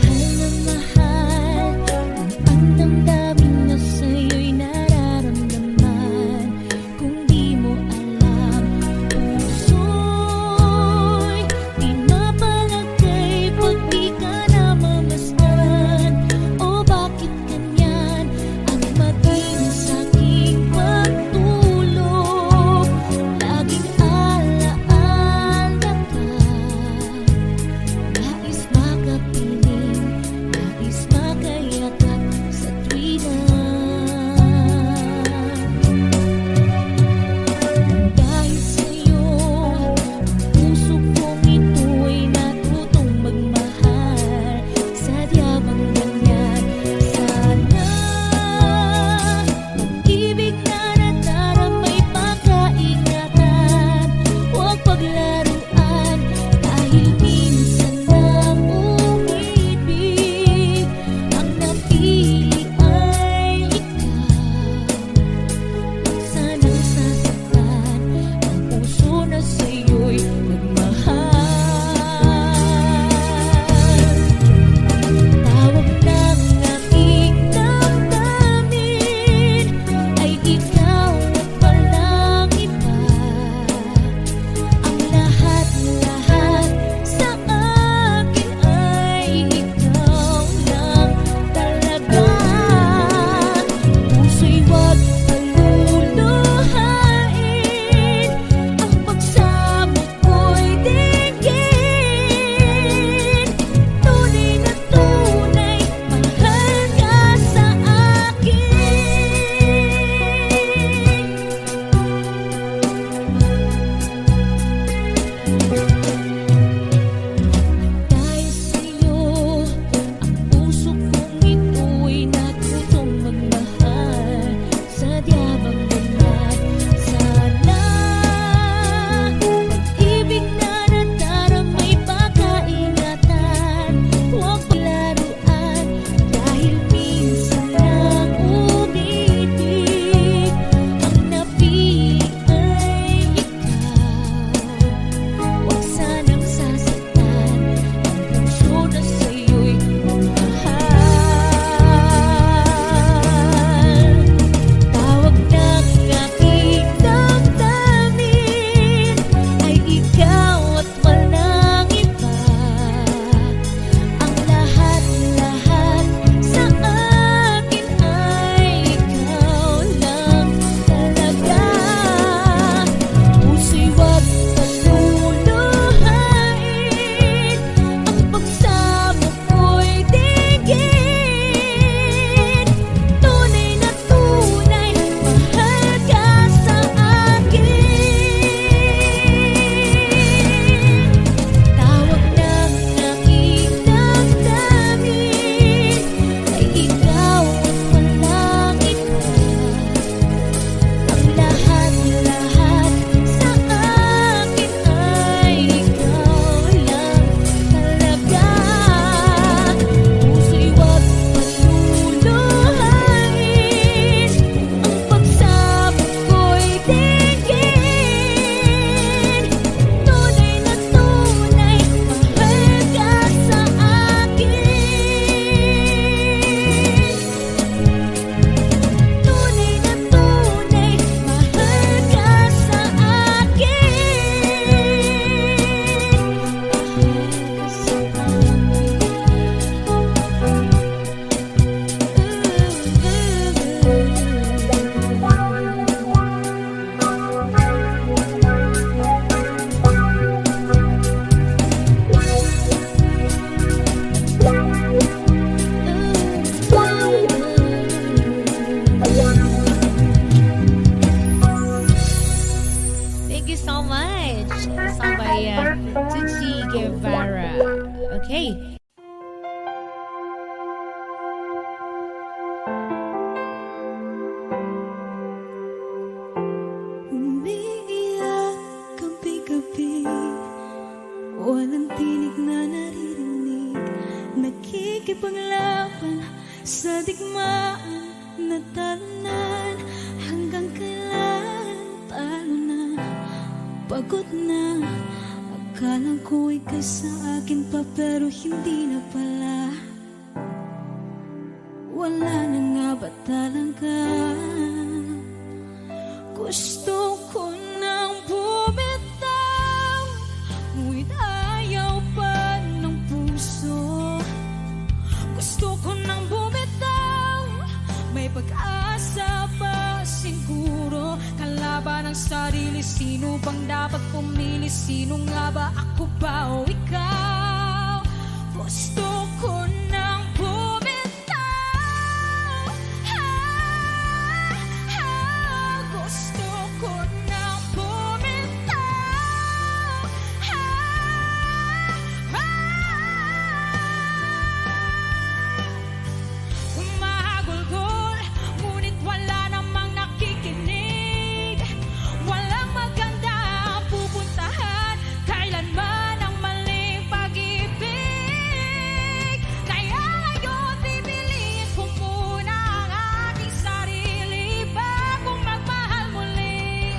Mahal na mahal, ang damdamin na sa'yo'y nararamdaman. Kung di mo alam, puso'y pinapalagay pag di ka namamasdan. O bakit ganyan ang maging sa'king pagtulog? Laging alaala ka. Nais makapiling, nais makayakap sa tuwina. Dahil sa'yo, ang puso kong ito'y natutong magmahal. Sadya bang ganyan? Sana pag-ibig na nadaramay pagkaingatan. Huwag paglaruan dahil minsan lang umibig. Ang napili ay digmaan na talunan. Hanggang kailan talo na, pagod na. Akala ko ika'y sa akin pa pero hindi na pala. Wala na nga ba talaga? Gusto ko nang bumitaw, ngunit ayaw pa ng puso. Gusto ko nang bumitaw, may pag-asa pa siguro. Kalaban ng sarili, sino bang dapat pumili? Sino nga ba, ako ba o ikaw? Gusto ko nang bumitaw, gusto ko nang bumitaw, Humahagulgol, ngunit wala namang nakikinig. Walang maganda ang pupuntahan, kailanman ang maling pag-ibig. Kaya ngayon pipiliin ko muna ang aking sarili bago magmahal muli.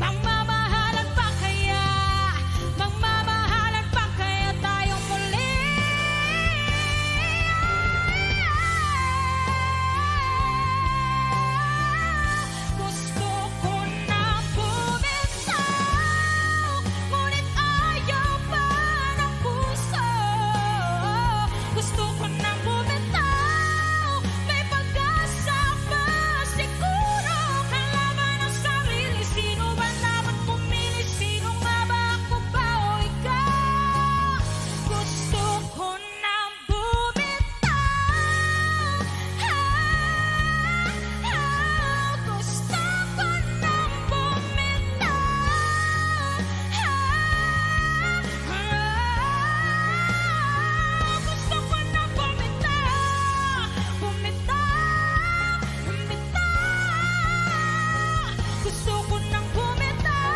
Magmamahalan pa kaya? Magmamahalan pa kaya tayong muli? Gusto ko na bumitaw, ngunit ayaw pa ng puso. Gusto ko na bumitaw, may pag-asa pa siguro. Kalaban ng sarili, sino ba dapat pumili? Sino nga ba, ako ba o ikaw? Gusto ko na bumitaw, gusto ko na bumitaw, gusto ko na bumitaw, bumitaw, bumitaw. Gusto ko nang bumitaw.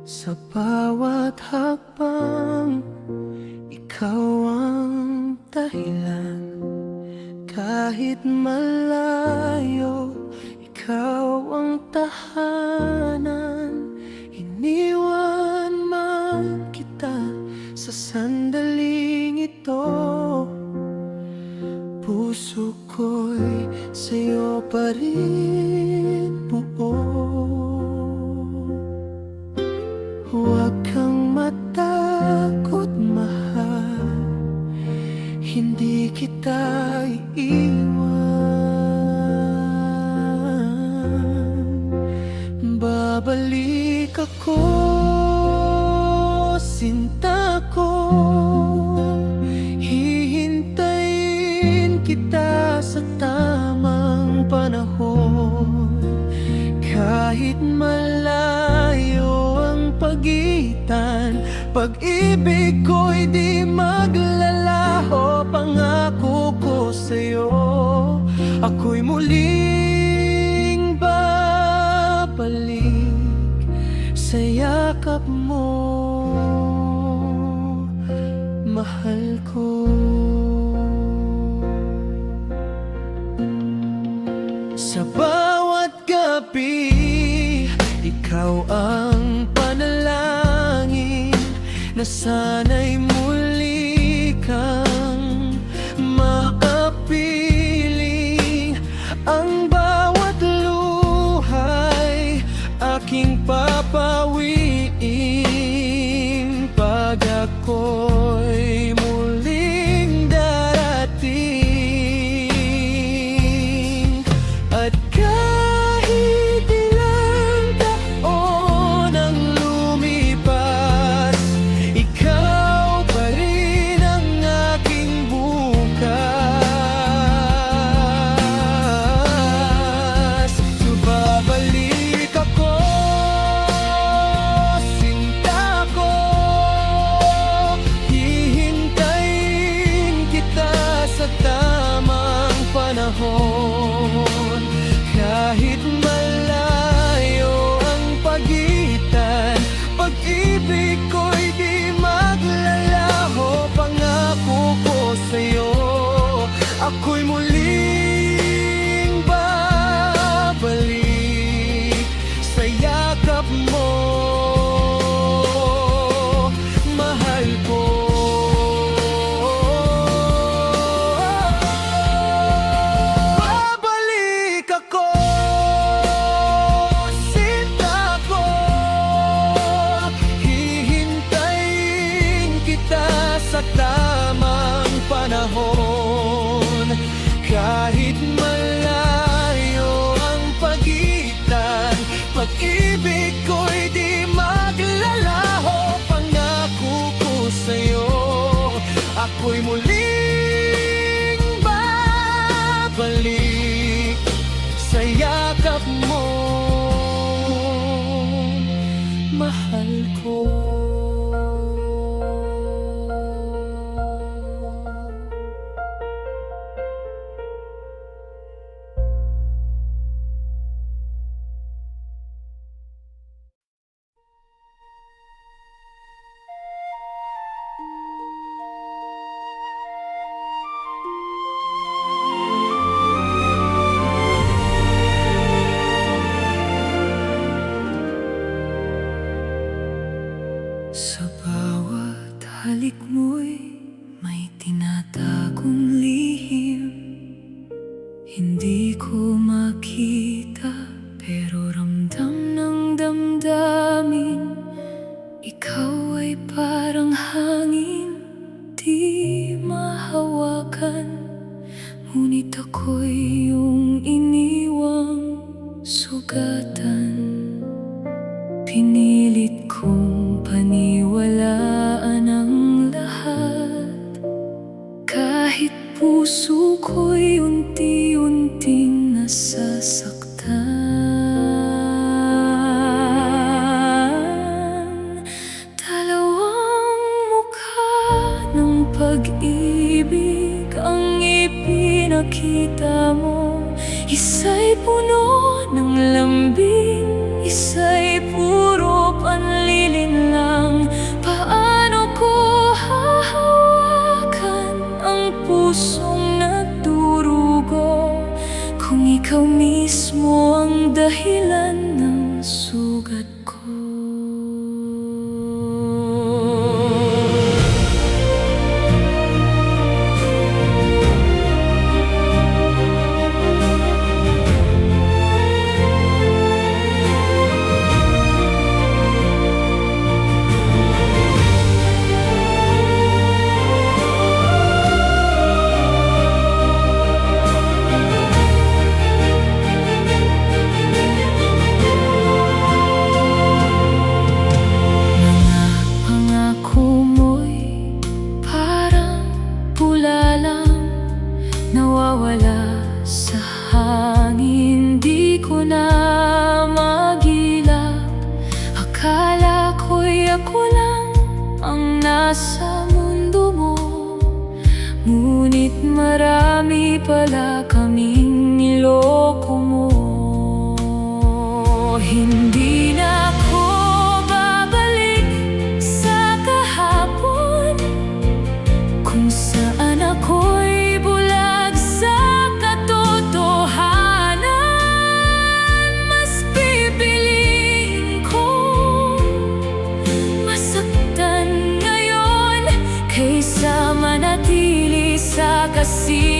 Sa bawat hakbang, ikaw ang dahilan. Kahit malayo, ikaw ang tahanan. Iniwan man kita
Sa sandaling ito, puso ko'y sa'yo pa rin buo. Huwag kang matakot, mahal, hindi kita iiwan. Babalik ako, sinta ko, hihintayin kita sa tamang panahon. Kahit malayo ang pagitan, pag-ibig ko'y di maglalaho. Pangako ko sa'yo, ako'y muling babalik sa yakap mo, mahal ko. Sa bawat gabi, ikaw ang panalangin na sana'y muli kang makapiling. Ang bawat luhay aking papawiin pag ako'y muling darating. At kahit ilang taon ang lumipas, ikaw pa rin ang aking bukas. So babalik ako, sinta ko, hihintayin kita sa tamang panahon. Kahit malayo ang pagitan, pag-ibig ko'y di maglalaho. Pangako ko sa'yo, ako'y muling babalik sa yakap mo, mahal ko. Babalik ako, sinta ko, hihintayin kita sa tamang panahon. Kahit malayo ang pagitan, pag-ibig ko'y di maglalaho. Pangako ko sa'yo, ako'y muling babalik sa yakap mo, mahal ko.
Sa bawat halik mo'y may tinatagong lihim. Hindi ko makita pero ramdam ng damdamin. Ikaw ay parang hangin, di mahawakan. Ngunit ako'y iyong iniwang sugatan. Pinilit kong paniwalaan ang lahat, kahit puso ko'y unti-unting nasasaktan. Dalawang mukha ng pag-ibig ang ipinakita mo. Isa'y puno ng lambing, isa'y puro panlilinlang. Paano ko hahawakan ang pusong nagdurugo kung ikaw mismo ang dahilan ng sugat ko? nawawala sa hangin, di ko na magila. Akala ko'y ako lang ang nasa mundo mo, ngunit marami pala kaming niloko mo. Hindi na ako babalik sa kahapon, kung saan ako'y bulag sa katotohanan. Mas pipiliin ko masaktan ngayon kaysa manatili sa kasi